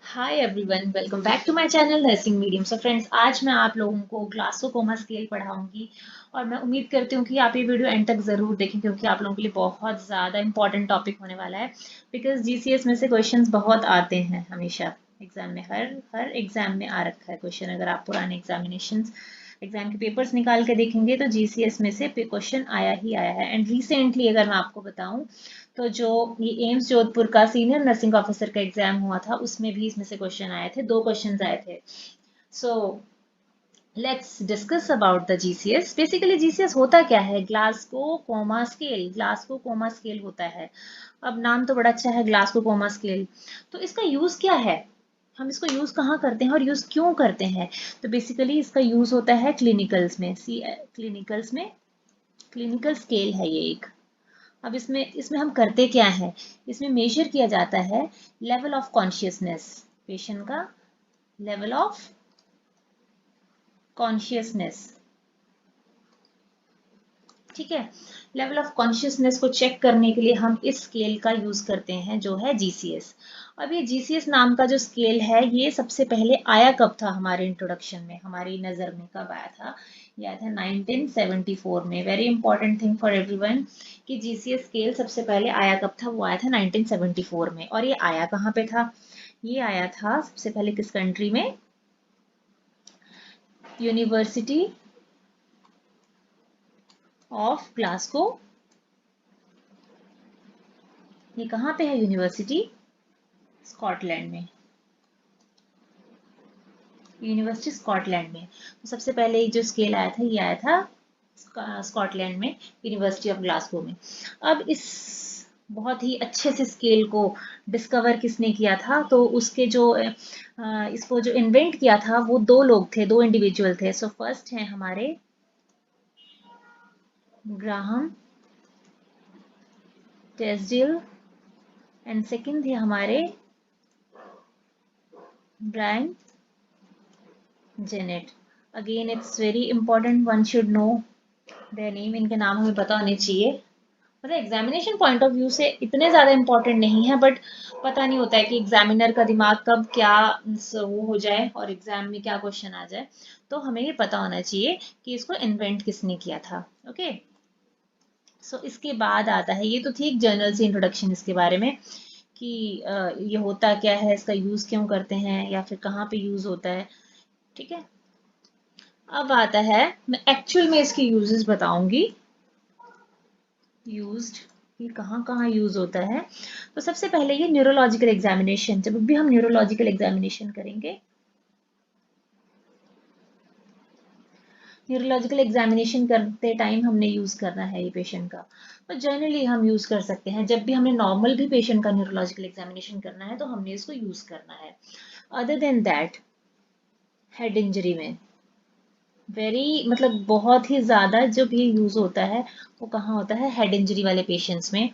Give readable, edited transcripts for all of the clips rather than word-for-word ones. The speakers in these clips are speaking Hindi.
Hi everyone, welcome back to my channel nursing medium. So friends, आज मैं आप लोगों को ग्लासोकोमा स्केल पढ़ाऊंगी और मैं उम्मीद करती हूँ कि आप ये वीडियो एंड तक ज़रूर देखें क्योंकि आप लोगों के लिए बहुत ज़्यादा इंपॉर्टेंट टॉपिक होने वाला है। बिकॉज जीसीएस में से क्वेश्चंस बहुत आते हैं हमेशा एग्जाम में, हर एग्जाम में आ रखा है क्वेश्चन। अगर आप पुराने एग्जाम के पेपर्स निकाल के देखेंगे तो जीसीएस में से क्वेश्चन आया ही आया है। एंड रिसेंटली अगर मैं आपको बताऊं तो जो ये एम्स जोधपुर का सीनियर नर्सिंग ऑफिसर का एग्जाम हुआ था उसमें भी इसमें से क्वेश्चन आए थे, 2 क्वेश्चन आए थे। So let's discuss about the GCS. Basically GCS होता क्या है? Glasgow coma scale. Glasgow coma scale होता है। अब नाम तो बड़ा अच्छा है, ग्लासगो कोमा स्केल। तो इसका यूज क्या है? हम इसको यूज कहाँ करते हैं और यूज क्यों करते हैं? तो बेसिकली इसका यूज होता है क्लिनिकल्स में। क्लिनिकल्स में क्लिनिकल स्केल है ये एक। अब इसमें इसमें हम करते क्या है? इसमें मेजर किया जाता है लेवल ऑफ कॉन्शियसनेस, पेशेंट का लेवल ऑफ कॉन्शियसनेस। ठीक है, लेवल ऑफ कॉन्शियसनेस को चेक करने के लिए हम इस स्केल का यूज करते हैं जो है जीसीएस। अब ये जीसीएस नाम का जो स्केल है ये सबसे पहले आया कब था हमारे इंट्रोडक्शन में, हमारी नजर में कब आया था? ये आया था 1974 में। Very important thing for everyone कि जीसीएस स्केल सबसे पहले आया कब था? वो आया था 1974 में। और ये आया कहाँ पे था? ये आया था सबसे पहले किस कंट्री में? University of Glasgow. ये कहाँ पे है यूनिवर्सिटी? स्कॉटलैंड में। यूनिवर्सिटी स्कॉटलैंड में। तो सबसे पहले जो स्केल आया था ये आया था स्कॉटलैंड में, यूनिवर्सिटी ऑफ ग्लासगो में। अब इस बहुत ही अच्छे से स्केल को डिस्कवर किसने किया था? तो उसके जो इसको जो इन्वेंट किया था वो दो लोग थे, दो इंडिविजुअल थे। सो फर्स्ट हैं हमारे ग्राहम टेस्डिल एंड सेकंड थे हमारे Bryan Jennett. Again it's very important, one should know their name. इनके नाम हमें पता होने चाहिए। मतलब एग्जामिनेशन पॉइंट ऑफ व्यू से इतने ज़्यादा इंपॉर्टेंट नहीं है, बट पता नहीं होता है कि एग्जामिनर का दिमाग कब क्या वो हो जाए और एग्जाम में क्या क्वेश्चन आ जाए। तो हमें ये पता होना चाहिए कि इसको इन्वेंट किसने किया था। ओके, सो इसके बाद आता है, ये तो थी एक जनरल से इंट्रोडक्शन इसके बारे में कि ये होता क्या है, इसका यूज़ क्यों करते हैं या फिर कहाँ पे यूज़ होता है। ठीक है, अब आता है, मैं एक्चुअल में इसकी यूजेस बताऊंगी। यूज्ड, ये कहाँ कहाँ यूज होता है? तो सबसे पहले ये न्यूरोलॉजिकल एग्जामिनेशन, जब भी हम न्यूरोलॉजिकल एग्जामिनेशन करेंगे, न्यूरोलॉजिकल एग्जामिनेशन करते टाइम हमने यूज करना है ये पेशेंट का। तो जनरली हम यूज कर सकते हैं जब भी हमने नॉर्मल भी पेशेंट का न्यूरोलॉजिकल एग्जामिनेशन करना है तो हमने इसको यूज करना है। Other than that, head injury में वेरी मतलब बहुत ही ज़्यादा जब ये यूज़ होता है वो कहाँ होता है? हेड इंजरी वाले पेशेंट्स में,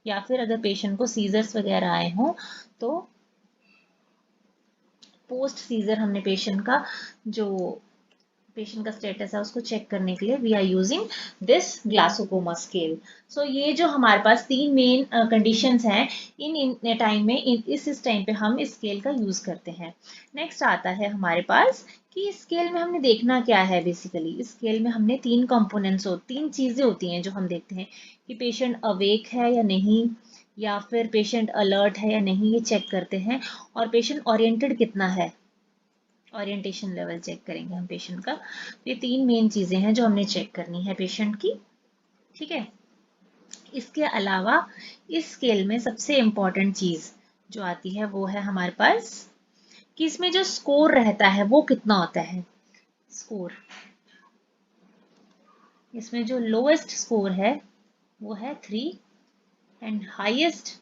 या फिर अगर पेशेंट को सीजर्स वगैरह आए हों तो पोस्ट सीजर हमने जो पेशेंट का स्टेटस है उसको चेक करने के लिए we are using this Glasgow coma scale. So ये जो हमारे पास तीन मेन कंडीशंस हैं, इन टाइम में इस टाइम पे हम इस स्केल का यूज करते हैं। नेक्स्ट आता है हमारे पास कि इस स्केल में हमने देखना क्या है। बेसिकली इस स्केल में हमने तीन चीजें होती हैं जो हम देखते हैं कि पेशेंट अवेक है या नहीं, या फिर पेशेंट अलर्ट है या नहीं, ये चेक करते हैं। और पेशेंट ओरिएंटेड कितना है, ओरिएंटेशन लेवल चेक करेंगे हम पेशेंट का। ये तीन मेन चीजें हैं जो हमने चेक करनी है पेशेंट की। ठीक है, इसके अलावा इस स्केल में सबसे इंपॉर्टेंट चीज जो आती है वो है हमारे पास कि इसमें जो स्कोर रहता है वो कितना होता है। स्कोर, इसमें जो लोएस्ट स्कोर है वो है 3 एंड हाईएस्ट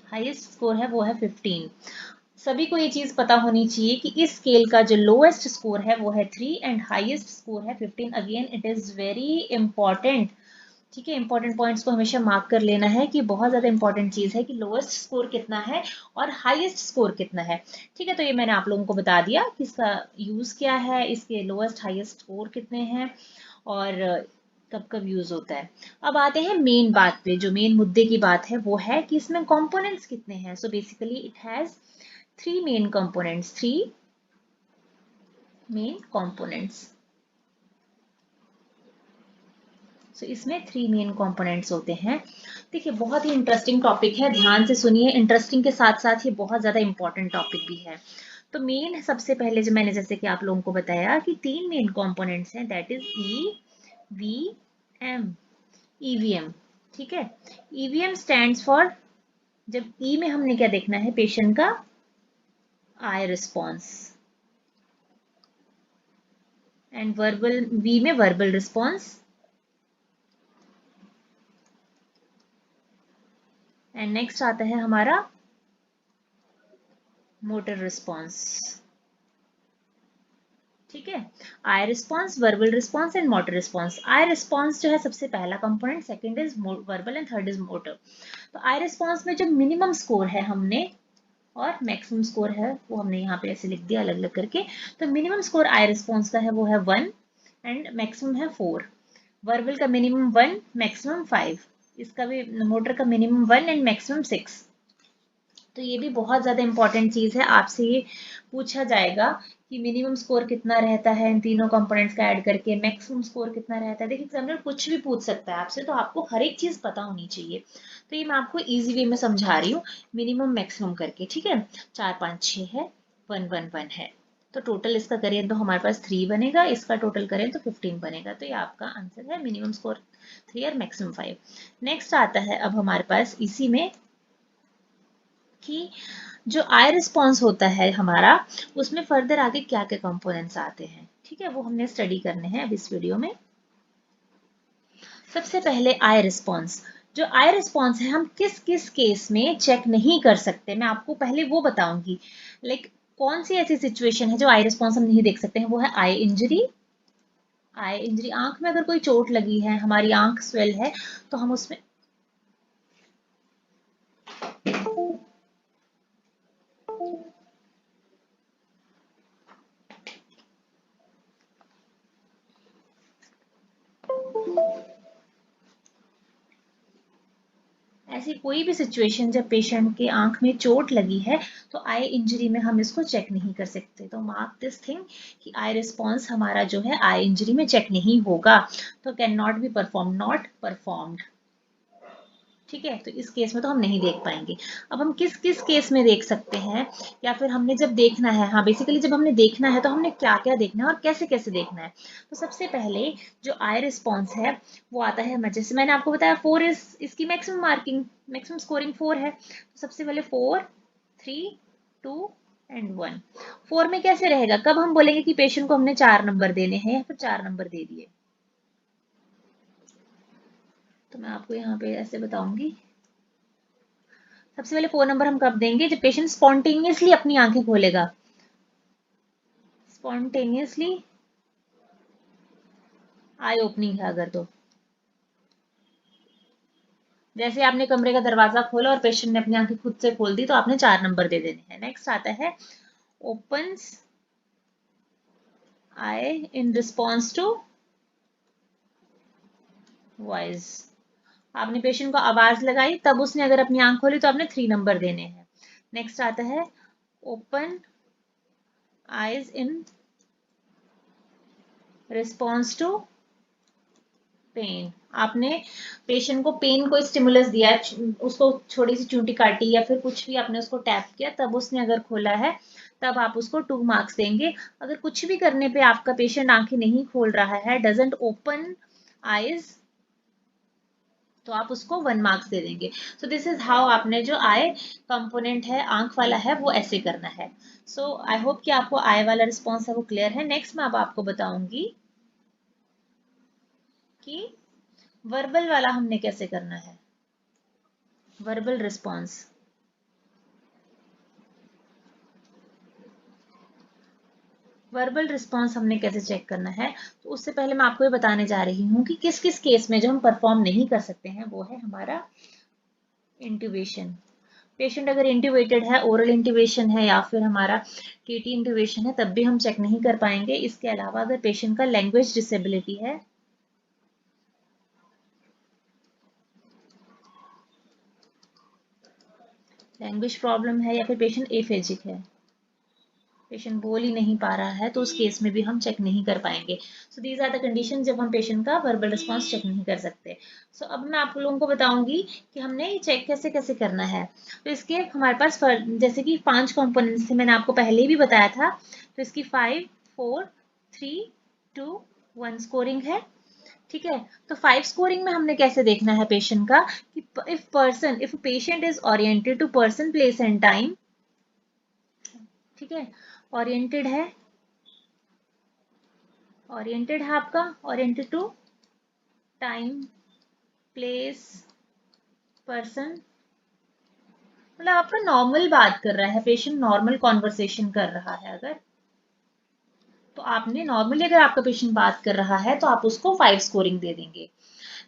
हाईएस्ट स्कोर है वो है 15। सभी को ये चीज पता होनी चाहिए कि इस स्केल का जो लोएस्ट स्कोर है वो है 3 एंड हाईएस्ट स्कोर है 15। Again it is very important. ठीक है, इंपॉर्टेंट पॉइंट्स को हमेशा मार्क कर लेना है कि बहुत ज्यादा इंपॉर्टेंट चीज है कि लोएस्ट स्कोर कितना है और हाईएस्ट स्कोर कितना है। ठीक है, तो ये मैंने आप लोगों को बता दिया कि इसका यूज क्या है, इसके लोएस्ट हाईएस्ट स्कोर कितने हैं और कब कब यूज होता है। अब आते हैं मेन बात पे, जो मेन मुद्दे की बात है वो है कि इसमें कंपोनेंट्स कितने हैं। So basically it has three main components, three main components. So इसमें थ्री मेन कंपोनेंट्स होते हैं। देखिए बहुत ही इंटरेस्टिंग टॉपिक है, ध्यान से सुनिए। इंटरेस्टिंग के साथ साथ ये बहुत ज़्यादा इंपॉर्टेंट टॉपिक भी है। तो मेन सबसे पहले जो मैंने जैसे कि आप लोगों को बताया कि तीन मेन कंपोनेंट्स हैं, दैट इज EVM, EVM। ठीक है, EVM स्टैंड्स फॉर, जब ई में हमने क्या देखना है, पेशेंट का eye response, and verbal, V में वर्बल रिस्पॉन्स, एंड नेक्स्ट आता है हमारा मोटर रिस्पॉन्स। ठीक है, eye response, verbal response and motor response. Eye response जो है सबसे पहला component, second is verbal and third is motor. तो आई रिस्पॉन्स में जो मिनिमम स्कोर है हमने और मैक्सिमम स्कोर है वो हमने यहाँ पे ऐसे लिख दिया अलग अलग करके। तो मिनिमम स्कोर आई रिस्पॉन्स का है वो है 1 एंड मैक्सिमम है 4। वर्बल का मिनिमम 1, मैक्सिमम 5। इसका भी, मोटर का मिनिमम 1 एंड मैक्सिमम 6। तो ये भी बहुत ज़्यादा इंपॉर्टेंट चीज़ है, आपसे ये पूछा जाएगा कि मिनिमम स्कोर कितना रहता है इन तीनों कंपोनेंट्स का ऐड करके, मैक्सिमम स्कोर कितना रहता है। देखिए एग्जामिनर कुछ भी पूछ सकता है आपसे, तो आपको हर एक चीज़ पता होनी चाहिए। तो ये मैं आपको इजी वे में समझा रही हूँ, मिनिमम मैक्सिमम करके। ठीक है, 4 5 6 है, 1 1 1 है। तो टोटल इसका करें तो हमारे पास 3 बनेगा, इसका टोटल करें तो 15 बनेगा। तो ये आपका आंसर है, मिनिमम स्कोर 3 और मैक्सिमम 5। नेक्स्ट आता है अब हमारे पास इसी में कि जो आई रिस्पॉन्स होता है हमारा, उसमें फर्दर आगे क्या क्या कंपोनेंट्स आते हैं। ठीक है, वो हमने स्टडी करने हैं अब इस वीडियो में। सबसे पहले आई रिस्पॉन्स। जो आई रिस्पॉन्स है हम किस किस केस में चेक नहीं कर सकते, मैं आपको पहले वो बताऊंगी। लाइक कौन सी ऐसी सिचुएशन है जो आई रिस्पॉन्स हम नहीं देख सकते हैं, वो है आई इंजरी। आई इंजरी, आंख में अगर कोई चोट लगी है, हमारी आंख स्वेल है, तो हम उसमें ऐसी कोई भी सिचुएशन जब पेशेंट के आंख में चोट लगी है, तो आई इंजरी में हम इसको चेक नहीं कर सकते। तो मार्क दिस थिंग कि आई रिस्पॉन्स हमारा जो है आई इंजरी में चेक नहीं होगा। तो can not be perform, not performed. ठीक है, तो इस केस में तो हम नहीं देख पाएंगे। अब हम किस किस केस में देख सकते हैं, या फिर हमने जब देखना है, हाँ बेसिकली जब हमने देखना है तो हमने क्या क्या देखना है और कैसे कैसे देखना है। तो सबसे पहले जो आई रिस्पॉन्स है वो आता है, जैसे मैंने आपको बताया 4 इज इसकी मैक्सिमम मार्किंग, मैक्सिमम स्कोरिंग 4 है। तो सबसे पहले 4 3 2 एंड 1। 4 में कैसे रहेगा, कब हम बोलेंगे कि पेशेंट को हमने 4 नंबर देने हैं या फिर 4 नंबर दे दिए। तो मैं आपको यहाँ पे ऐसे बताऊंगी। सबसे पहले 4 नंबर हम कब देंगे, जब पेशेंट स्पॉन्टेनियसली अपनी आंखें खोलेगा। स्पॉन्टेनियसली आई ओपनिंग है अगर, तो जैसे आपने कमरे का दरवाजा खोला और पेशेंट ने अपनी आंखें खुद से खोल दी, तो आपने 4 नंबर दे देने हैं। नेक्स्ट आता है opens eye in response to voice. आपने पेशेंट को आवाज लगाई, तब उसने अगर अपनी आंख खोली तो आपने 3 नंबर देने हैं। नेक्स्ट आता है open eyes in response to pain. आपने पेशेंट को पेन को स्टिमुलस दिया, उसको छोटी सी चूंटी काटी या फिर कुछ भी आपने उसको टैप किया, तब उसने अगर खोला है, तब आप उसको 2 मार्क्स देंगे। अगर कुछ भी करने पे आपका पेशेंट आंखें नहीं खोल रहा है, डजंट ओपन आईज, तो आप उसको 1 मार्क्स दे देंगे। सो दिस इज हाउ आपने जो आई कंपोनेंट है, आंख वाला है, वो ऐसे करना है। सो आई होप कि आपको आई वाला रिस्पॉन्स है वो क्लियर है। नेक्स्ट मैं अब आपको बताऊंगी कि वर्बल वाला हमने कैसे करना है, वर्बल रिस्पॉन्स। वर्बल रिस्पॉन्स हमने कैसे चेक करना है, तो उससे पहले मैं आपको ये बताने जा रही हूँ कि किस किस केस में जो हम परफॉर्म नहीं कर सकते हैं, वो है हमारा इंट्यूबेशन। पेशेंट अगर इंट्यूबेटेड है, ओरल इंट्यूबेशन है या फिर हमारा टीटी इंट्यूबेशन है, तब भी हम चेक नहीं कर पाएंगे। इसके अलावा अगर पेशेंट का लैंग्वेज डिसेबिलिटी है, लैंग्वेज प्रॉब्लम है या फिर पेशेंट एफेजिक है, पेशेंट बोल ही नहीं पा रहा है, तो उस केस में भी हम चेक नहीं कर पाएंगे। So these are the condition जब हम पेशेंट का वर्बल रिस्पॉन्स चेक नहीं कर सकते। सो अब मैं आप लोगों को बताऊंगी कि हमने ये चेक कैसे कैसे करना है। तो इसके हमारे पास जैसे कि 5 कंपोनेंट्स थे, मैंने आपको पहले ही भी बताया था। तो इसकी 5 4 3 2 1 स्कोरिंग है। ठीक है, तो 5 स्कोरिंग में हमने कैसे देखना है पेशेंट का कि if patient is oriented to person place and time, ठीक है, ओरिएंटेड है, ओरिएंटेड है आपका, oriented to time place person, मतलब आपका नॉर्मल बात कर रहा है पेशेंट, नॉर्मल कॉन्वर्सेशन कर रहा है अगर, तो आपने नॉर्मली अगर आपका पेशेंट बात कर रहा है तो आप उसको 5 स्कोरिंग दे देंगे।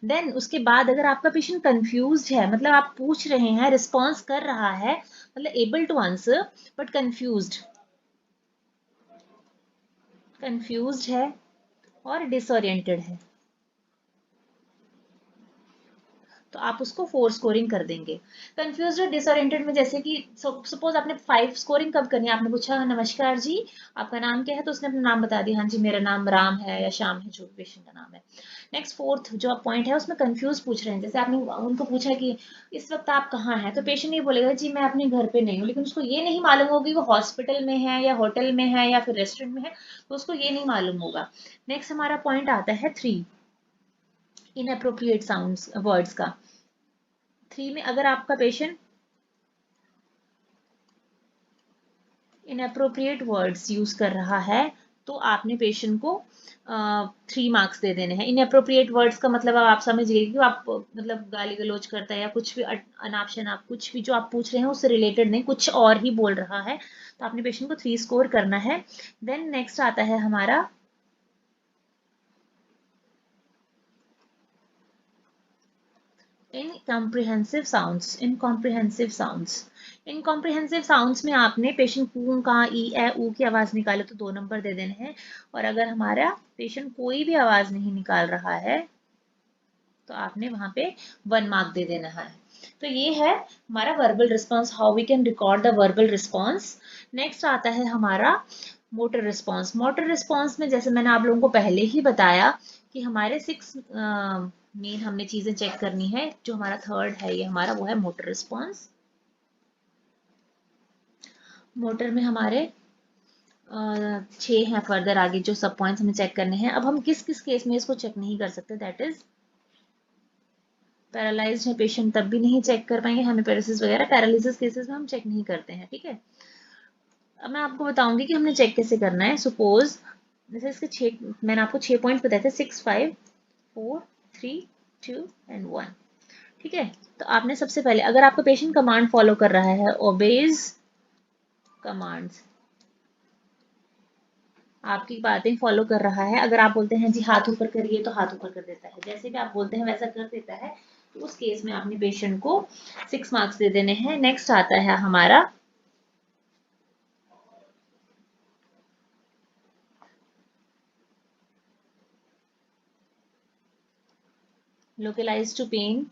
देन उसके बाद अगर आपका पेशेंट कंफ्यूज्ड है, मतलब आप पूछ रहे हैं, रिस्पॉन्स कर रहा है, मतलब able to answer but confused है और डिसोरिएंटेड है, तो आप उसको 4 स्कोरिंग कर देंगे। कंफ्यूज और डिसोरिएंटेड में जैसे कि सपोज आपने 5 स्कोरिंग कब करनी है, आपने पूछा नमस्कार जी आपका नाम क्या है, तो उसने अपना नाम बता दिया, हाँ जी मेरा नाम राम है या श्याम है, जो पेशेंट का नाम है। नेक्स्ट फोर्थ जो पॉइंट है उसमें कंफ्यूज पूछ रहे हैं, जैसे आपने उनको पूछा कि इस वक्त आप कहाँ हैं, तो पेशेंट ये बोलेगा जी मैं अपने घर पे नहीं हूँ, लेकिन उसको ये नहीं मालूम होगा कि वो हॉस्पिटल में है या होटल में है या फिर रेस्टोरेंट में है, तो उसको ये नहीं मालूम होगा। नेक्स्ट हमारा पॉइंट आता है 3, इनअप्रोप्रिएट साउंड्स वर्ड्स का। 3 में अगर आपका पेशेंट इनअप्रोप्रिएट वर्ड्स यूज कर रहा है तो आपने पेशेंट को 3 मार्क्स दे देने हैं। इनअप्रोप्रिएट वर्ड्स का मतलब अब आप समझ गए कि आप मतलब गाली गलौज करता है या कुछ भी अनाप शनाप कुछ भी जो आप पूछ रहे हैं उससे रिलेटेड नहीं, कुछ और ही बोल रहा है, तो आपने पेशेंट को 3 स्कोर करना है। देन नेक्स्ट आता है हमारा इनकॉम्प्रिहेंसिव साउंड्स। इनकॉम्प्रिहेंसिव साउंड्स में आपने पेशेंट कू का ई ए ऊ की आवाज निकाले तो 2 नंबर दे देने हैं, और अगर हमारा पेशेंट कोई भी आवाज नहीं निकाल रहा है तो आपने वहां पे 1 मार्क दे देना है। तो ये है हमारा verbal response, how we can record the verbal response. Next आता है हमारा मोटर रिस्पॉन्स। मोटर रिस्पॉन्स में जैसे मैंने आप लोगों को पहले ही बताया कि हमारे 6 मेन हमने चीजें चेक करनी है, जो हमारा थर्ड है ये हमारा वो है मोटर रिस्पॉन्स। मोटर में हमारे 6 हैं फर्दर आगे जो सब पॉइंट्स हमें चेक करने हैं। अब हम किस किस केस में इसको चेक नहीं कर सकते, दैट इज पैरालाइज्ड है पेशेंट तब भी नहीं चेक कर पाएंगे, हमें पैरालिसिस वगैरह पैरालिसिस केसेस में हम चेक नहीं करते हैं। ठीक है, अब मैं आपको बताऊंगी कि हमने चेक कैसे करना है। सपोज जैसे इसके 6 मैंने आपको 6 पॉइंट बताए थे, 6 5 4 3 2 एंड 1। ठीक है, तो आपने सबसे पहले अगर आपका पेशेंट कमांड फॉलो कर रहा है, ओबेज कमांड्स, आपकी बातें फॉलो कर रहा है, अगर आप बोलते हैं जी हाथ ऊपर करिए तो हाथ ऊपर कर देता है, जैसे भी आप बोलते हैं वैसा कर देता है, तो उस केस में आपने पेशेंट को 6 मार्क्स दे देने हैं। नेक्स्ट आता है हमारा लोकलाइज टू पेन।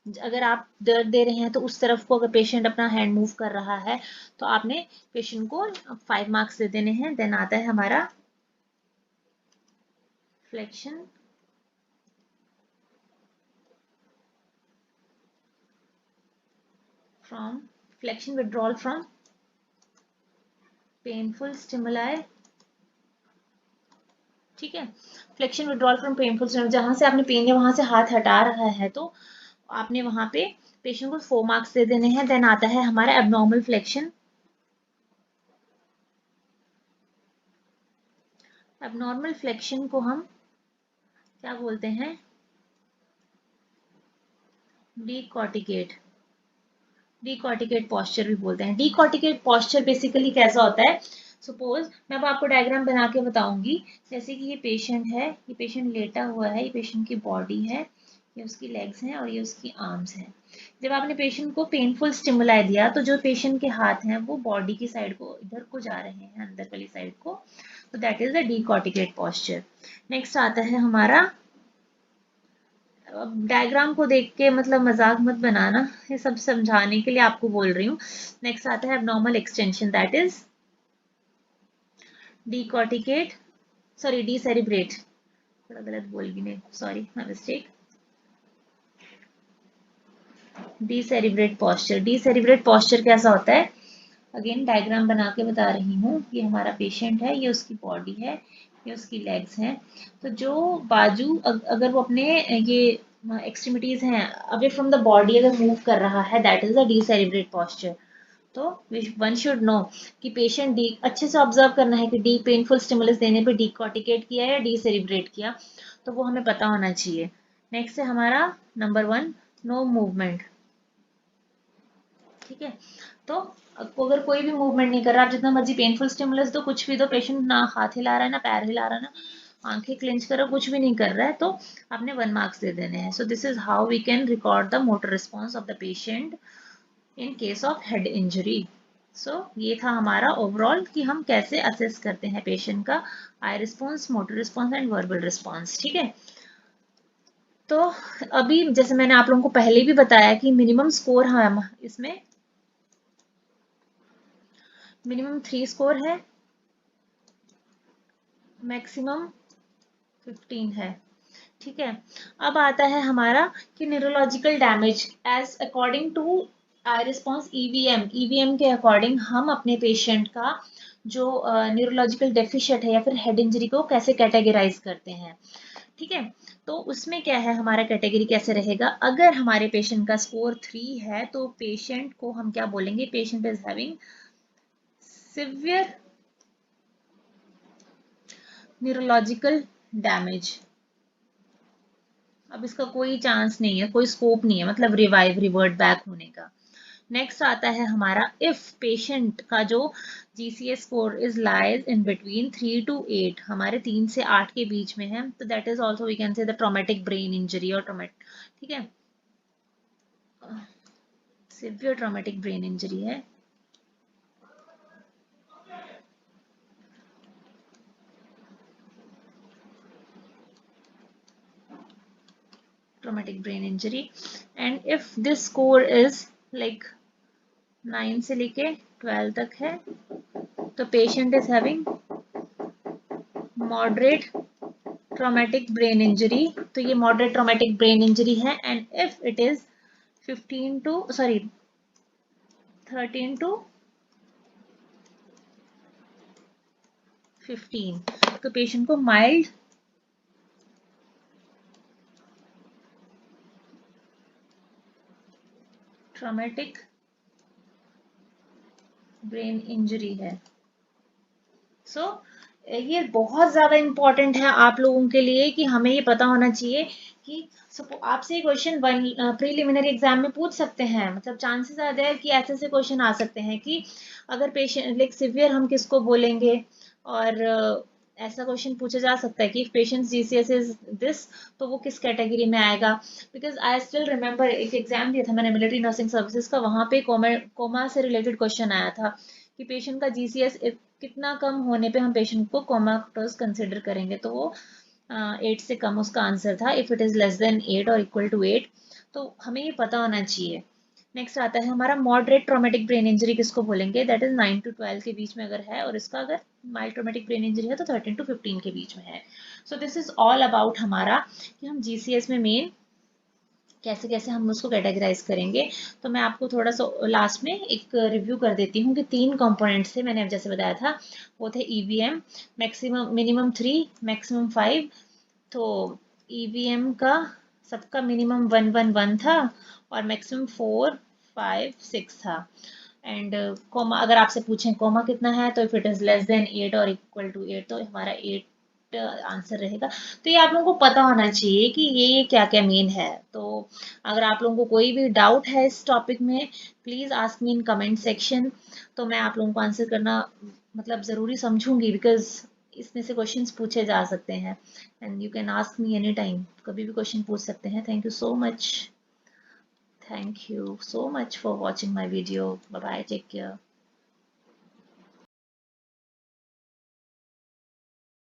अगर आप दर्द दे रहे हैं तो उस तरफ को अगर पेशेंट अपना हैंड मूव कर रहा है तो आपने पेशेंट को 5 मार्क्स दे देने हैं। देन आता है हमारा flexion from flexion withdrawal from painful stimuli. ठीक है, flexion withdrawal from painful stimuli, जहां से आपने पेन है वहां से हाथ हटा रहा है तो आपने वहां पे पेशेंट को 4 मार्क्स दे देने हैं। देन आता है हमारा एबनॉर्मल फ्लेक्शन। एबनॉर्मल फ्लेक्शन को हम क्या बोलते हैं, डीकॉर्टिकेट, डीकॉर्टिकेट पॉस्चर भी बोलते हैं। डीकॉर्टिकेट पॉस्चर बेसिकली कैसा होता है, सपोज मैं अब आपको डायग्राम बना के बताऊंगी। जैसे कि ये पेशेंट है, ये पेशेंट लेटा हुआ है, ये पेशेंट की बॉडी है, ये उसकी लेग्स हैं और ये उसकी आर्म्स हैं। जब आपने पेशेंट को पेनफुल स्टिमुलाई दिया तो जो पेशेंट के हाथ हैं वो बॉडी की साइड को इधर को जा रहे हैं, अंदर वाली साइड को, तो that is the decorticate posture. Next आता है हमारा डायग्राम को देख के मतलब मजाक मत बनाना, ये सब समझाने के लिए आपको बोल रही हूँ। नेक्स्ट आता है abnormal extension, that is decorticate, sorry decerebrate, थोड़ा गलत बोल गई मैं, sorry my mistake. Decerebrate posture, decerebrate posture कैसा होता है, अगेन डायग्राम बना के बता रही हूँ। ये हमारा पेशेंट है, ये उसकी बॉडी है, ये उसकी लेग्स हैं। तो जो बाजू अगर वो अपने ये एक्सट्रीमिटीज हैं अवे फ्रॉम द बॉडी अगर मूव कर रहा है, दैट इज द डीसेरिब्रेट पॉस्चर। तो वन शुड नो कि पेशेंट डी अच्छे से ऑब्जर्व करना है कि डी पेनफुल स्टिमुलस देने पे डीकॉर्टिकेट किया या डीसेरिब्रेट किया, तो वो हमें पता होना चाहिए। नेक्स्ट है हमारा नंबर 1, नो मूवमेंट। ठीक है, तो अगर कोई भी मूवमेंट नहीं कर रहा, आप जितना मर्जी पेनफुल स्टिमुलस दो, कुछ भी दो, पेशेंट ना हाथ हिला रहा है, ना पैर हिला रहा है, ना आंखें क्लेंच कर रहा, कुछ भी नहीं कर रहा है, तो आपने 1 मार्क्स दे देने हैं। So this is how we can record the motor response of the patient in case of head injury. So ये था हमारा ओवरऑल कि हम कैसे असेस करते हैं पेशेंट का eye response, motor response and verbal response. ठीक है, तो अभी जैसे मैंने आप लोगों को पहले भी बताया कि मिनिमम स्कोर हम इसमें मिनिमम 3 स्कोर है, मैक्सिमम 15 है। ठीक है, अब आता है हमारा कि neurological damage as according to eye response EVM. EVM के अकॉर्डिंग हम अपने पेशेंट का जो न्यूरोलॉजिकल डेफिशिएंट है या फिर हेड इंजरी को कैसे कैटेगराइज करते हैं। ठीक है, तो उसमें क्या है, हमारा कैटेगरी कैसे रहेगा, अगर हमारे पेशेंट का स्कोर 3 है तो पेशेंट को हम क्या बोलेंगे, patient is having severe neurological damage. अब इसका कोई चांस नहीं है, कोई स्कोप नहीं है, मतलब रिवाइव रिवर्ट बैक होने का। नेक्स्ट आता है हमारा इफ पेशेंट का जो GCS score is lies in between 3 to 8, हमारे 3 से 8 के बीच में है, तो that is also we can say the traumatic brain injury और ट्रॉमेटिक, ठीक है, सिवियर ट्रॉमेटिक ब्रेन इंजरी है। Traumatic brain injury, and if this score is like 9 से लेके 12 तक है, तो patient is having moderate traumatic brain injury. तो ये मॉडरेट ट्रॉमेटिक ब्रेन इंजरी है, and if it is 15 to sorry 13 to 15, तो पेशेंट को माइल्ड ट्रॉमेटिक ब्रेन इंजरी है। सो ये बहुत ज्यादा इंपॉर्टेंट है आप लोगों के लिए कि हमें ये पता होना चाहिए कि आपसे ये क्वेश्चन वन प्रीलिमिनरी एग्जाम में पूछ सकते हैं, मतलब चांसेस आर देयर कि ऐसे ऐसे क्वेश्चन आ सकते हैं कि अगर पेशेंट लाइक सिवियर हम किसको बोलेंगे, और ऐसा क्वेश्चन पूछा जा सकता है कि पेशेंट जीसीएस इज दिस, तो वो किस कैटेगरी में आएगा। बिकॉज आई स्टिल रिमेम्बर एक एग्जाम दिया था मैंने मिलिट्री नर्सिंग सर्विसेज का, वहां पे कोमा से रिलेटेड क्वेश्चन आया था कि पेशेंट का जीसीएस कितना कम होने पे हम पेशेंट को कोमाटोज कंसिडर करेंगे, तो वो 8 से कम उसका आंसर था, if it is less than 8 और इक्वल टू 8। तो हमें ये पता होना चाहिए। नेक्स्ट आता है हमारा मॉडरेट ट्रॉमेटिक ब्रेन इंजरी किसको बोलेंगे, दैट इज 9 to 12 के बीच में अगर है, और इसका अगर माइल्ड ट्रॉमेटिक ब्रेन इंजरी है तो 13 to 15 के बीच में है। सो दिस इज ऑल अबाउट हमारा कि हम जीसीएस में मेन कैसे कैसे हम उसको कैटेगराइज करेंगे। तो मैं आपको थोड़ा सा लास्ट में एक रिव्यू कर देती हूँ कि 3 कंपोनेंट्स थे मैंने जैसे बताया था, वो थे ईवीएम, मैक्सिमम मिनिमम 3 मैक्सिमम 5। तो ईवीएम का सबका मिनिमम 111 था और मैक्सिमम 4 5 6 था। एंड कोमा अगर आपसे पूछें कोमा कितना है, तो if it is less than 8 और इक्वल टू 8, तो हमारा 8 आंसर रहेगा। तो ये आप लोगों को पता होना चाहिए कि ये क्या क्या मेन है। तो अगर आप लोगों को कोई भी डाउट है इस टॉपिक में, please ask me in comment section, तो मैं आप लोगों को आंसर करना मतलब ज़रूरी समझूंगी, बिकॉज इसमें से क्वेश्चंस पूछे जा सकते हैं, and you can ask me any time, कभी भी क्वेश्चन पूछ सकते हैं। Thank you so much, thank you so much for watching my video, bye bye, take care.